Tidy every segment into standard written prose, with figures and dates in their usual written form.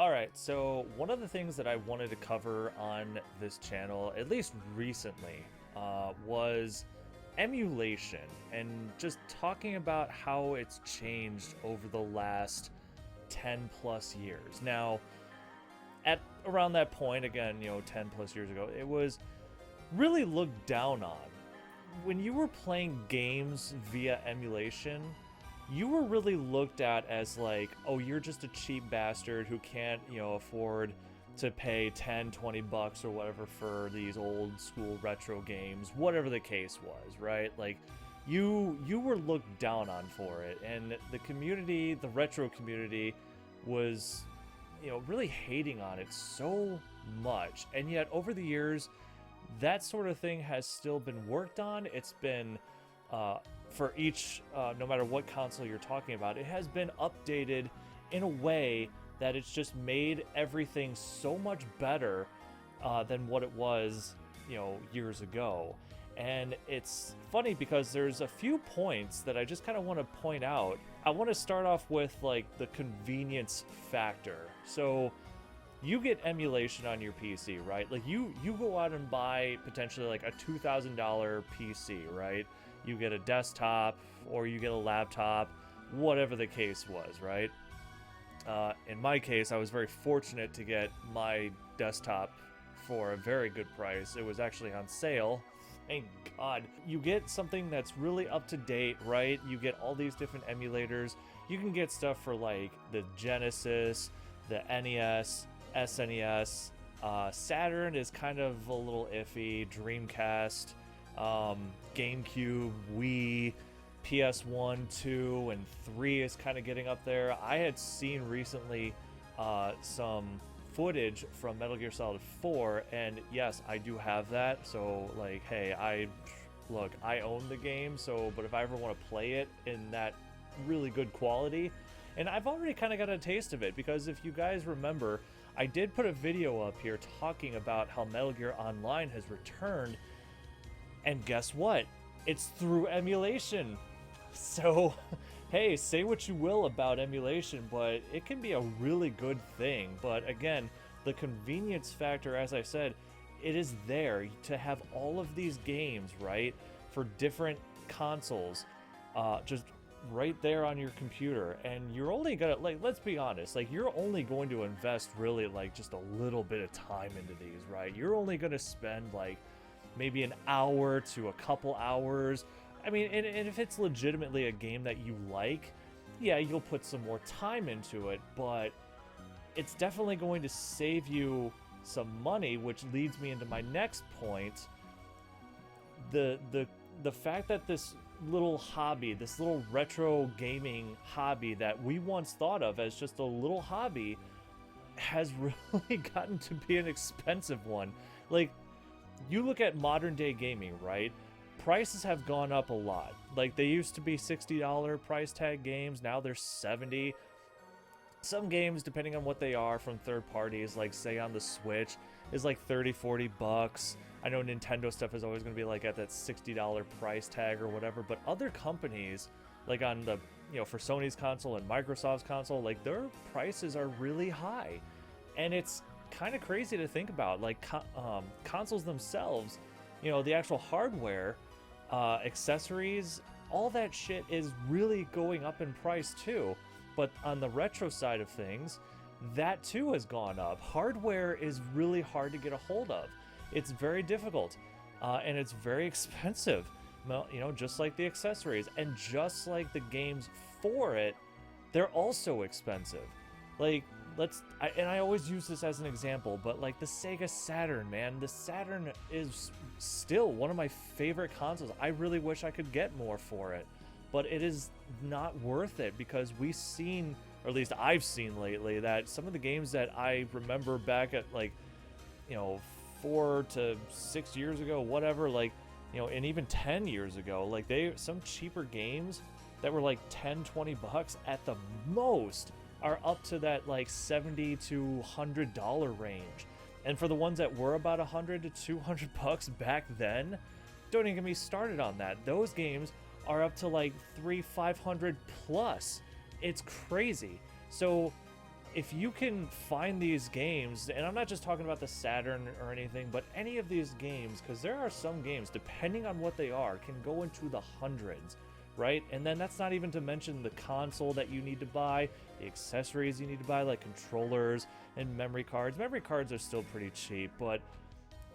Alright, so one of the things that I wanted to cover on this channel, at least recently, was emulation and just talking about how it's changed over the last 10 plus years. Now, at around that point, again, 10 plus years ago, it was really looked down on. When you were playing games via emulation, you were really looked at as like, oh, you're just a cheap bastard who can't, afford to pay 10, 20 bucks or whatever for these old school retro games, whatever the case was, right? Like, you were looked down on for it, and the community, the retro community, was, really hating on it so much. And yet, over the years, that sort of thing has still been worked on. It's been for each, no matter what console you're talking about, it has been updated in a way that it's just made everything so much better than what it was, years ago. And it's funny because there's a few points that I just kind of want to point out. I want to start off with like the convenience factor. So you get emulation on your PC, right? Like you go out and buy potentially like a $2,000 PC, right? You get a desktop or you get a laptop, whatever the case was, right? In my case, I was very fortunate to get my desktop for a very good price. It was actually on sale. Thank God. You get something that's really up to date, right? You get all these different emulators. You can get stuff for like the Genesis, the NES, SNES. Saturn is kind of a little iffy. Dreamcast, GameCube, Wii, PS1, 2, and 3 is kind of getting up there. I had seen recently some footage from Metal Gear Solid 4, and yes, I do have that. So like, hey, I own the game, but if I ever want to play it in that really good quality, and I've already kind of got a taste of it, because if you guys remember, I did put a video up here talking about how Metal Gear Online has returned, and guess what? It's through emulation. So, hey, say what you will about emulation, but it can be a really good thing. But again, the convenience factor, as I said, it is there to have all of these games, right, for different consoles, just right there on your computer. And you're only gonna, like, let's be honest, like, you're only going to invest really like just a little bit of time into these, right? You're only gonna spend like maybe an hour to a couple hours. I mean, and if it's legitimately a game that you like, yeah, you'll put some more time into it, but it's definitely going to save you some money, which leads me into my next point. The fact that this little hobby, this little retro gaming hobby that we once thought of as just a little hobby, has really gotten to be an expensive one. Like, you look at modern day gaming, right? Prices have gone up a lot. Like, they used to be $60 price tag games, now they're $70. Some games, depending on what they are from third parties, like say on the Switch, is like 30, 40 bucks. I know Nintendo stuff is always going to be like at that $60 price tag or whatever, but other companies, like on the, for Sony's console and Microsoft's console, like their prices are really high. And it's kind of crazy to think about. Like consoles themselves, the actual hardware, accessories, all that shit is really going up in price too. But on the retro side of things, that too has gone up. Hardware is really hard to get a hold of. It's very difficult, and it's very expensive. Well, just like the accessories, and just like the games for it, they're also expensive. Like, I always use this as an example, but like the Sega Saturn, man, the Saturn is still one of my favorite consoles. I really wish I could get more for it, but it is not worth it, because we've seen, or at least I've seen lately, that some of the games that I remember back at like, 4 to 6 years ago, whatever, like, and even 10 years ago, like some cheaper games that were like 10, 20 bucks at the most are up to that like $70 to $100 range. And for the ones that were about 100 to 200 bucks back then, don't even get me started on that. Those games are up to like 300, 500 plus. It's crazy. So if you can find these games, and I'm not just talking about the Saturn or anything, but any of these games, because there are some games, depending on what they are, can go into the hundreds, right? And then that's not even to mention the console that you need to buy, the accessories you need to buy, like controllers and memory cards. Memory cards are still pretty cheap, but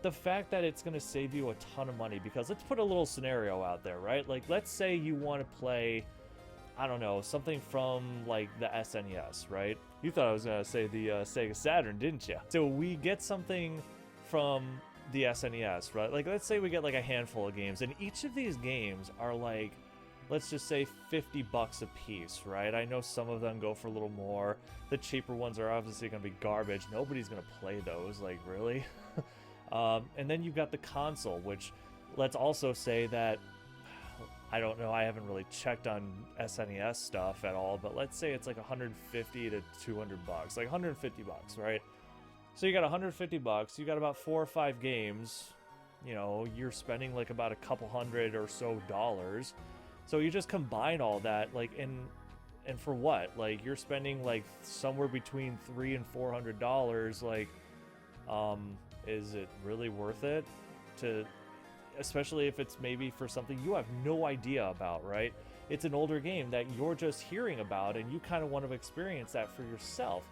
the fact that it's going to save you a ton of money, because let's put a little scenario out there, right? Like, let's say you want to play, I don't know, something from like the SNES, right? You thought I was gonna say the Sega Saturn, didn't you? So we get something from the SNES, right? Like, let's say we get like a handful of games, and each of these games are like, let's just say $50 a piece, right? I know some of them go for a little more. The cheaper ones are obviously gonna be garbage. Nobody's gonna play those, like, really? And then you've got the console, which, let's also say that, I don't know, I haven't really checked on SNES stuff at all, but let's say it's like 150 to 200 bucks, like 150 bucks, right? So you got 150 bucks, you got about 4 or 5 games, you know, you're spending like about a couple hundred or so dollars. So you just combine all that, like, and for what? Like, you're spending like somewhere between $300 and $400, like, is it really worth it to, especially if it's maybe for something you have no idea about, right? It's an older game that you're just hearing about, and you kind of want to experience that for yourself.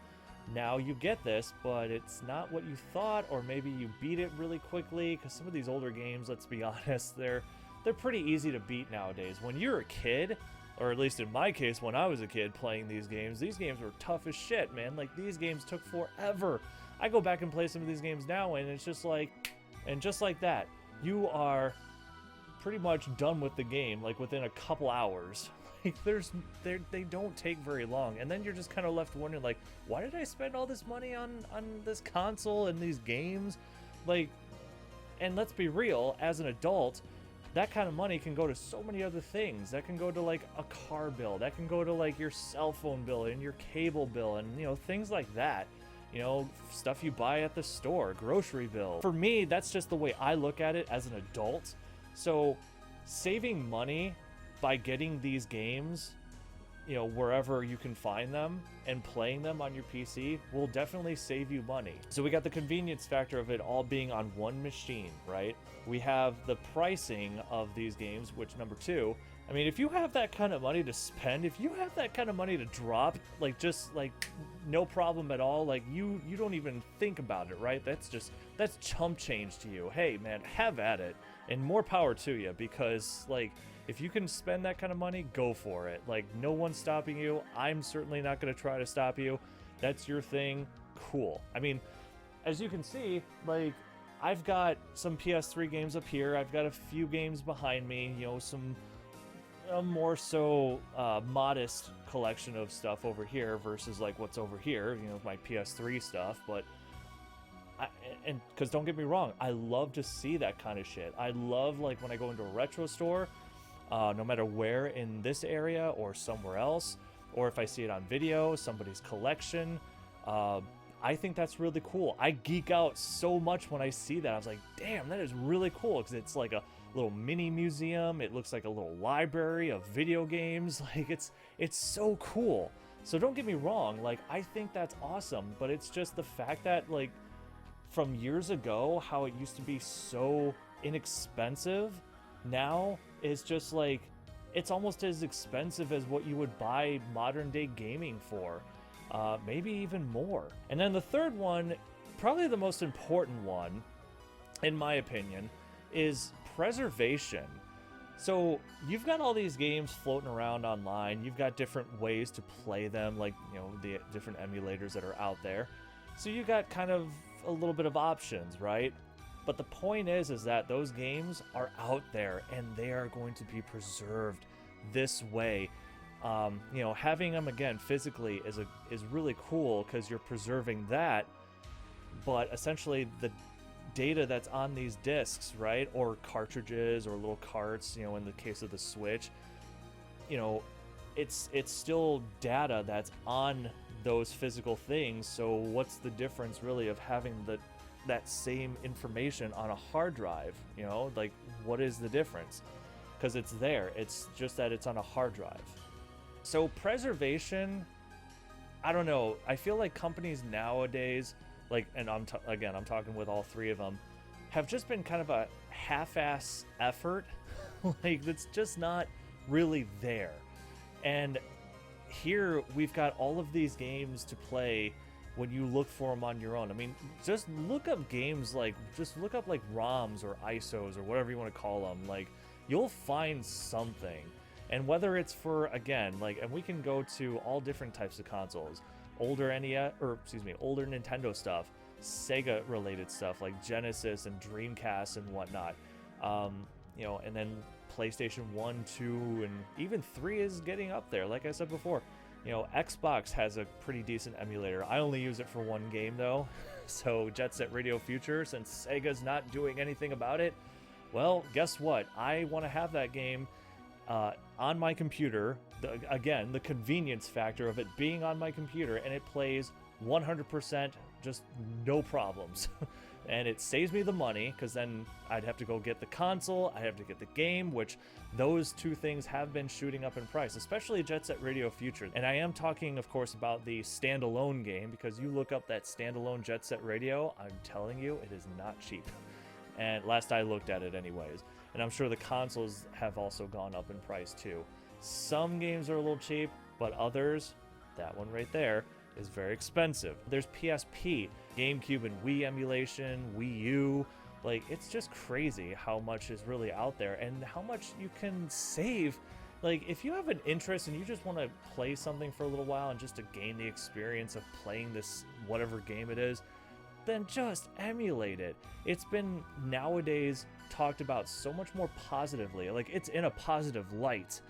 Now you get this, but it's not what you thought, or maybe you beat it really quickly, because some of these older games, let's be honest, they're pretty easy to beat nowadays. When you're a kid, or at least in my case, when I was a kid playing these games were tough as shit, man. Like, these games took forever. I go back and play some of these games now, and it's just like, and just like that, you are pretty much done with the game, like within a couple hours. Like, they don't take very long, and then you're just kind of left wondering, like, why did I spend all this money on this console and these games? Like, and let's be real, as an adult, that kind of money can go to so many other things. That can go to like a car bill, that can go to like your cell phone bill and your cable bill, and, you know, things like that. You know, stuff you buy at the store, grocery bill. For me, that's just the way I look at it as an adult. So saving money by getting these games, you know, wherever you can find them, and playing them on your PC will definitely save you money. So we got the convenience factor of it all being on one machine, right? We have the pricing of these games, which, number 2, I mean, if you have that kind of money to spend, if you have that kind of money to drop, like, just like no problem at all, like, you don't even think about it, right? That's chump change to you. Hey man, have at it, and more power to you, because, like, if you can spend that kind of money, go for it. Like, no one's stopping you. I'm certainly not going to try to stop you. That's your thing. Cool. I mean, as you can see, like, I've got some PS3 games up here. I've got a few games behind me, you know, some more so modest collection of stuff over here versus like what's over here, you know, my PS3 stuff. But and because don't get me wrong, I love to see that kind of shit. I love, like, when I go into a retro store, no matter where in this area or somewhere else, or if I see it on video, somebody's collection, I think that's really cool. I geek out so much when I see that. I was like, damn, that is really cool, because it's like a little mini museum. It looks like a little library of video games. Like, it's so cool. So don't get me wrong, like, I think that's awesome, but it's just the fact that, like, from years ago, how it used to be so inexpensive, now is just like, it's almost as expensive as what you would buy modern day gaming for, maybe even more. And then the third one, probably the most important one, in my opinion, is preservation. So you've got all these games floating around online. You've got different ways to play them, like, you know, the different emulators that are out there. So you got kind of a little bit of options, right? But the point is that those games are out there, and they are going to be preserved this way. You know, having them again physically is really cool, because you're preserving that. But essentially, the data that's on these discs, right, or cartridges or little carts, you know, in the case of the Switch, you know, it's still data that's on those physical things. So what's the difference really of having that same information on a hard drive? You know, like, what is the difference? Because it's there. It's just that it's on a hard drive. So preservation I don't know. I feel like companies nowadays, like, and again, I'm talking with all three of them, have just been kind of a half-ass effort. Like, that's just not really there. And here we've got all of these games to play when you look for them on your own. I mean, just look up games like, just look up like ROMs or ISOs or whatever you want to call them. Like, you'll find something. And whether it's for, again, like, and we can go to all different types of consoles, older NES, or excuse me, older Nintendo stuff, Sega related stuff like Genesis and Dreamcast and whatnot. You know, and then PlayStation 1, 2, and even 3 is getting up there. Like I said before, you know, Xbox has a pretty decent emulator. I only use it for one game though. So Jet Set Radio Future, since Sega's not doing anything about it, well, guess what? I want to have that game on my computer. Again, the convenience factor of it being on my computer, and it plays 100%, just no problems. And it saves me the money, because then I'd have to go get the console, I'd have to get the game, which those two things have been shooting up in price, especially Jet Set Radio Future. And I am talking, of course, about the standalone game, because you look up that standalone Jet Set Radio, I'm telling you, it is not cheap. And last I looked at it anyways. And I'm sure the consoles have also gone up in price too. Some games are a little cheap, but others, that one right there, is very expensive. There's PSP, GameCube and Wii emulation, Wii U. Like, it's just crazy how much is really out there and how much you can save. Like, if you have an interest and you just want to play something for a little while and just to gain the experience of playing this whatever game it is, then just emulate it. It's been nowadays talked about so much more positively. Like, it's in a positive light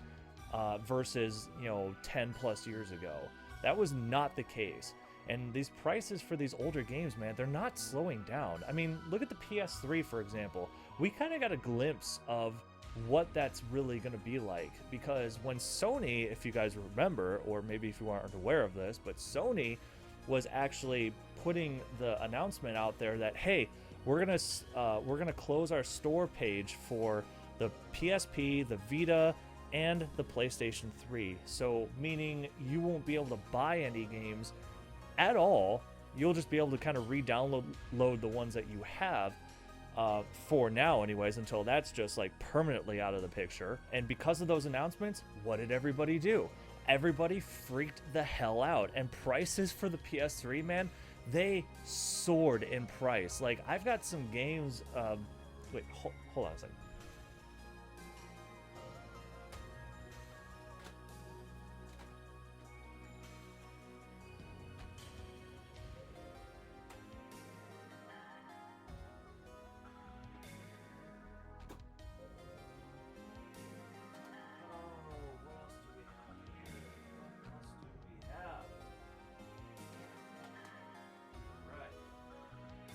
versus, you know, 10 plus years ago. That was not the case. And these prices for these older games, man, they're not slowing down. I mean, look at the PS3, for example. We kind of got a glimpse of what that's really going to be like. Because when Sony, if you guys remember, or maybe if you aren't aware of this, but Sony was actually putting the announcement out there that, hey, we're gonna close our store page for the PSP, the Vita, and the PlayStation 3. So meaning you won't be able to buy any games at all. You'll just be able to kind of re-download the ones that you have for now anyways, until that's just like permanently out of the picture. And because of those announcements, what did everybody do? Everybody freaked the hell out, and prices for the PS3, man, they soared in price. Like, I've got some games, wait, hold on a second.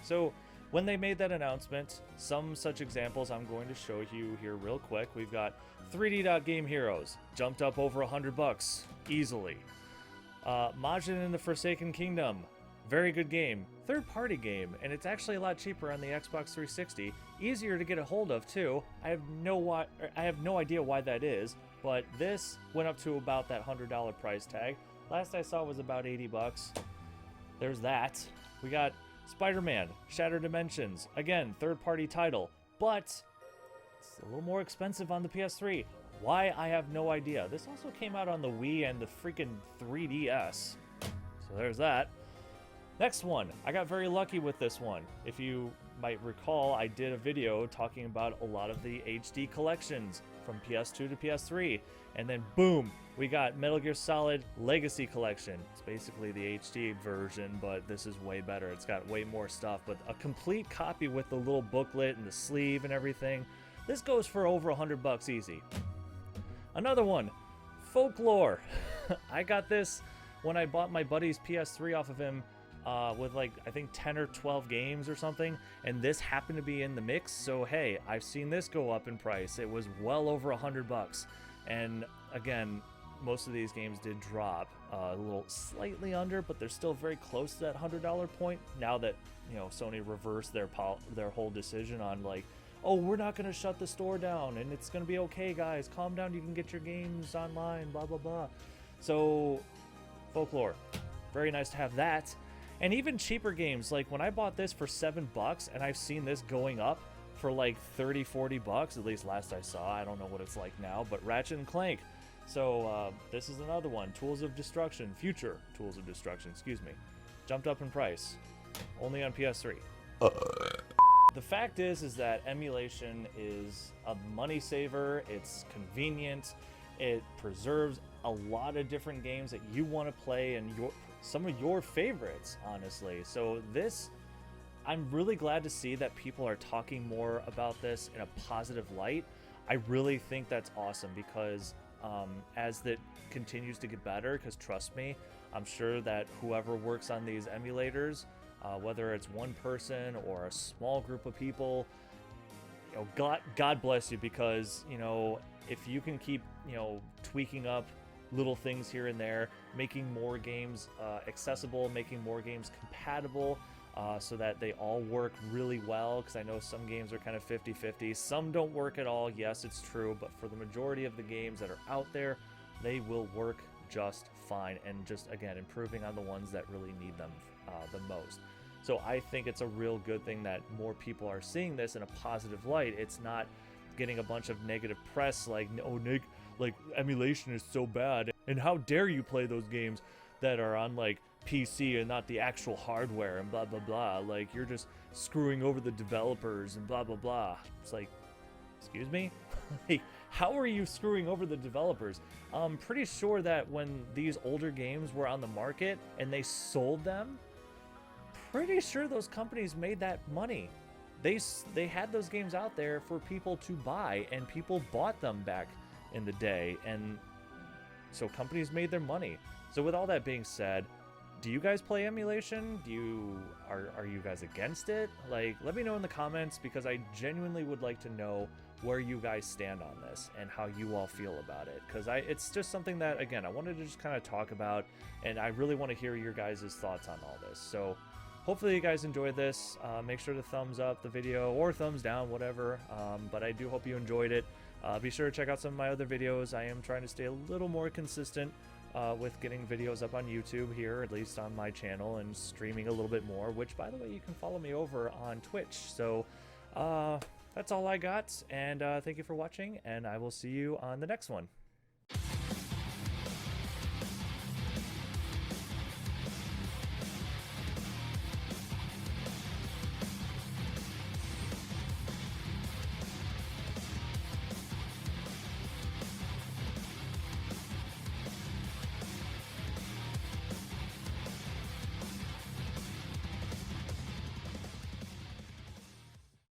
So when they made that announcement, some such examples I'm going to show you here real quick. We've got 3D Game Heroes, jumped up over $100 easily. Majin and the Forsaken Kingdom, very good game, third-party game, and it's actually a lot cheaper on the Xbox 360. Easier to get a hold of too. I have no idea why that is, but this went up to about that $100 price tag. Last I saw was about $80. There's that. We got Spider-Man, Shattered Dimensions, again, third-party title, but it's a little more expensive on the PS3. Why? I have no idea. This also came out on the Wii and the freaking 3DS. So there's that. Next one. I got very lucky with this one. If you might recall, I did a video talking about a lot of the HD collections from PS2 to PS3. And then boom, we got Metal Gear Solid Legacy Collection. It's basically the HD version, but this is way better. It's got way more stuff, but a complete copy with the little booklet and the sleeve and everything. This goes for over $100 easy. Another one, Folklore. I got this when I bought my buddy's PS3 off of him with like, I think 10 or 12 games or something, and this happened to be in the mix, so hey, I've seen this go up in price. It was well over $100. And again, most of these games did drop a little slightly under, but they're still very close to that $100 point now that, you know, Sony reversed their whole decision on like, oh, we're not going to shut the store down and it's going to be okay, guys, calm down, you can get your games online, blah blah blah. So Folklore, very nice to have that. And even cheaper games, like when I bought this for $7 and I've seen this going up for like 30-40 bucks, at least last I saw. I don't know what it's like now, but Ratchet and Clank. So this is another one. Tools of Destruction, future Tools of Destruction, excuse me, jumped up in price, only on PS3. The fact is that Emulation is a money saver. It's convenient. It preserves a lot of different games that you want to play and some of your favorites, honestly. So this, I'm really glad to see that people are talking more about this in a positive light. I really think that's awesome because as that continues to get better, because trust me, I'm sure that whoever works on these emulators, whether it's one person or a small group of people, you know, God bless you, because, you know, if you can keep, you know, tweaking up little things here and there, making more games accessible, making more games compatible, so that they all work really well, because I know some games are kind of 50-50. Some don't work at all, yes, it's true, but for the majority of the games that are out there, they will work just fine, and just, again, improving on the ones that really need them the most. So I think it's a real good thing that more people are seeing this in a positive light. It's not getting a bunch of negative press like, oh, Nick, like, emulation is so bad, and how dare you play those games that are on, like, PC and not the actual hardware, and blah blah blah, like, you're just screwing over the developers and blah blah blah. It's like, excuse me? Like, how are you screwing over the developers? I'm pretty sure that when these older games were on the market and they sold them, pretty sure those companies made that money. They had those games out there for people to buy, and people bought them back in the day, and so companies made their money. So with all that being said, do you guys play emulation? Are you guys against it? Like, let me know in the comments, because I genuinely would like to know where you guys stand on this and how you all feel about it, because it's just something that, again, I wanted to just kind of talk about, and I really want to hear your guys' thoughts on all this. So hopefully you guys enjoyed this. Make sure to thumbs up the video or thumbs down, whatever, but I do hope you enjoyed it. Be sure to check out some of my other videos. I am trying to stay a little more consistent with getting videos up on YouTube here, at least on my channel, and streaming a little bit more, which, by the way, you can follow me over on Twitch. So that's all I got, and thank you for watching, and I will see you on the next one.